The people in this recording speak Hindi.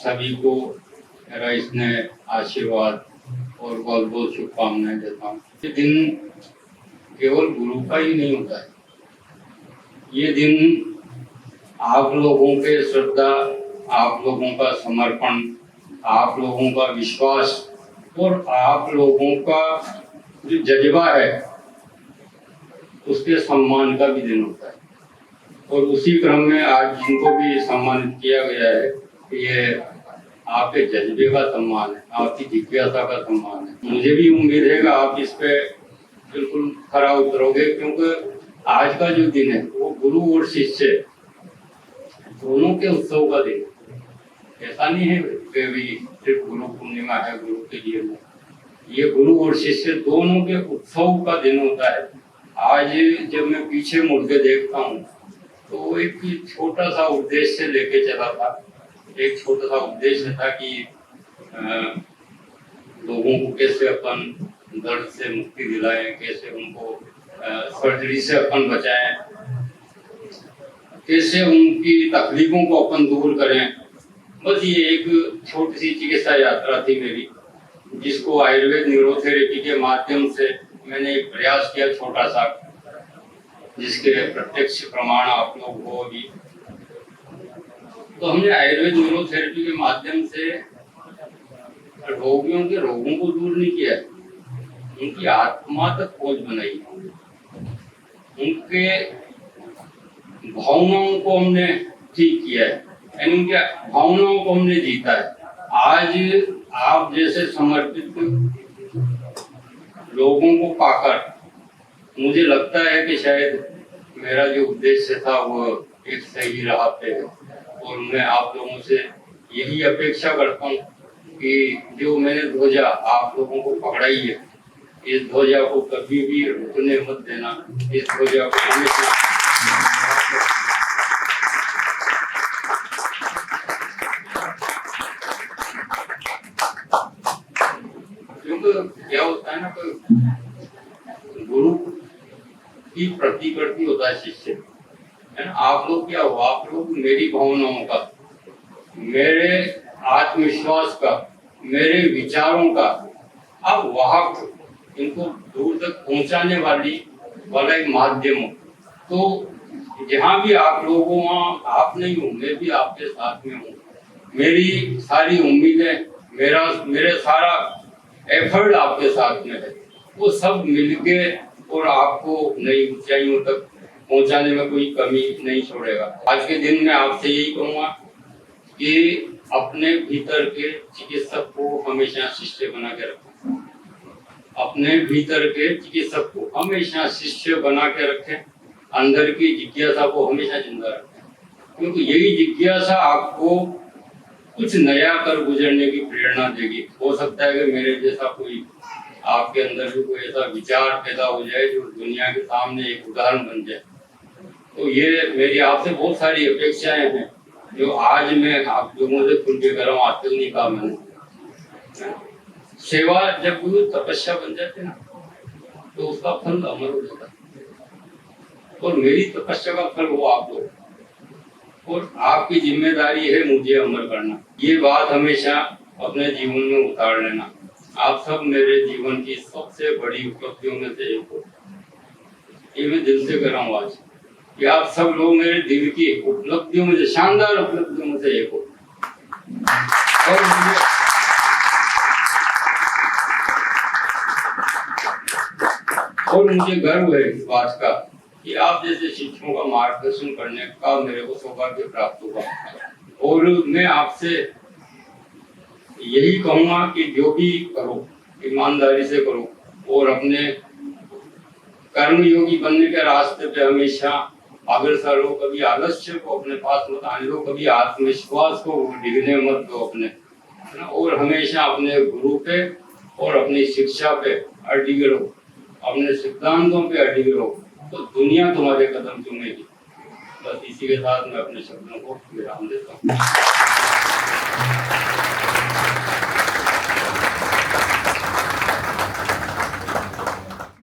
सभी को मेरा स्नेह आशीर्वाद और बहुत बहुत शुभकामनाएं देता हूँ। ये दिन केवल गुरु का ही नहीं होता है, ये दिन आप लोगों के श्रद्धा, आप लोगों का समर्पण, आप लोगों का विश्वास और आप लोगों का जो जज्बा है उसके सम्मान का भी दिन होता है। और उसी क्रम में आज जिनको भी सम्मानित किया गया है, ये आपके जज्बे का सम्मान है, आपकी जिज्ञासा का सम्मान है। मुझे भी उम्मीद है कि आप इस पे बिल्कुल खरा उतरोगे, क्योंकि आज का जो दिन है वो गुरु और शिष्य दोनों के उत्सव का दिन है। ऐसा नहीं है कि भी सिर्फ गुरु पूर्णिमा है गुरु के लिए नहीं, ये गुरु और शिष्य दोनों के उत्सव का दिन होता है। आज जब मैं पीछे मुड़ के देखता हूँ तो एक छोटा सा उद्देश्य लेके चला था। एक छोटा सा उद्देश्य था कि लोगों को कैसे अपन दर्द से मुक्ति दिलाएं, कैसे उनको सर्जरी से अपन बचाएं, कैसे उनकी तकलीफों को अपन दूर करें। बस ये एक छोटी सी चिकित्सा यात्रा थी मेरी, जिसको आयुर्वेद न्यूरोथेरेपी के माध्यम से मैंने एक प्रयास किया छोटा सा, जिसके प्रत्यक्ष प्रमाण आप लोग हो अभी। तो हमने आयुर्वेद न्यूरोथेरेपी के माध्यम से रोगियों के रोगों को दूर नहीं किया, उनकी आत्मा तक खोज बनाई, उनके भावनाओं को हमने ठीक किया है, यानी उनकी भावनाओं को हमने जीता है। आज आप जैसे समर्पित लोगों को पाकर मुझे लगता है कि शायद मेरा जो उद्देश्य था वो एक सही राह पे है। और मैं आप लोगों से यही अपेक्षा करता हूँ कि जो मैंने ध्वजा आप लोगों को पकड़ाई है, इस ध्वजा को कभी भी रुकने मत देना। इस ध्वजा को हमेशा क्या होता है ना, गुरु की प्रतिकृति होता है शिष्य, है ना। आप लोग क्या हो, आप लोग मेरी भावनाओं का, मेरे आत्मविश्वास का, मेरे विचारों का आप वाहक, इनको दूर तक पहुंचाने वाला एक माध्यम हो। तो जहाँ भी आप लोग हो वहाँ आप नहीं हो, मैं भी आपके साथ में हूँ। मेरी सारी उम्मीदें, मेरे सारा एफर्ट आपके साथ में है, वो सब मिलके और आपको नई ऊंचाइयों तक पहुंचाने में कोई कमी नहीं छोड़ेगा। आज के दिन में आपसे यही कहूँगा कि अपने भीतर के चिकित्सक को हमेशा शिष्य बना के रखें, अपने भीतर के चिकित्सक को हमेशा शिष्य बना के रखें, अंदर की जिज्ञासा को हमेशा जिंदा रखें, क्योंकि यही जिज्ञासा आपको कुछ नया कर गुजरने की प्रेरणा देगी। हो सकता है कि मेरे जैसा कोई आपके अंदर भी कोई ऐसा विचार पैदा हो जाए जो दुनिया के सामने एक उदाहरण बन जाए। तो ये मेरी आपसे बहुत सारी अपेक्षाएं हैं जो आज मैं आप लोगों से खुल के कर रहा हूँ। आज तक नहीं कहा मैंने। सेवा जब कोई तपस्या बन जाती है ना, तो उसका फल अमर हो जाता है, और मेरी तपस्या का फल वो आप लोग, और आपकी जिम्मेदारी है मुझे अमर करना। ये बात हमेशा अपने जीवन में उतार लेना। आप सब मेरे जीवन की सबसे बड़ी उपलब्धियों में से एक हो, ये मैं दिल से कर रहा हूँ आज, कि आप सब लोग मेरे दिल की उपलब्धियों में से, शानदार उपलब्धियों में से एक हो। और मुझे गर्व है इस बात का कि आप जैसे शिक्षकों का मार्गदर्शन करने का मेरे को सौभाग्य प्राप्त हुआ। और मैं आपसे यही कहूँगा कि जो भी करो ईमानदारी से करो, और अपने कर्मयोगी बनने के रास्ते पे हमेशा अग्रसर हो। कभी आलस्य को अपने पास मत आने दो, कभी आत्मविश्वास को डिगने मत दो अपने, है ना। और हमेशा अपने गुरु पे और अपनी शिक्षा पे अडिग रहो, अपने सिद्धांतों पे अडिग रहो, तो दुनिया तुम्हारे कदम चूमेगी। बस इसी के साथ मैं अपने शब्दों को विराम देता हूँ।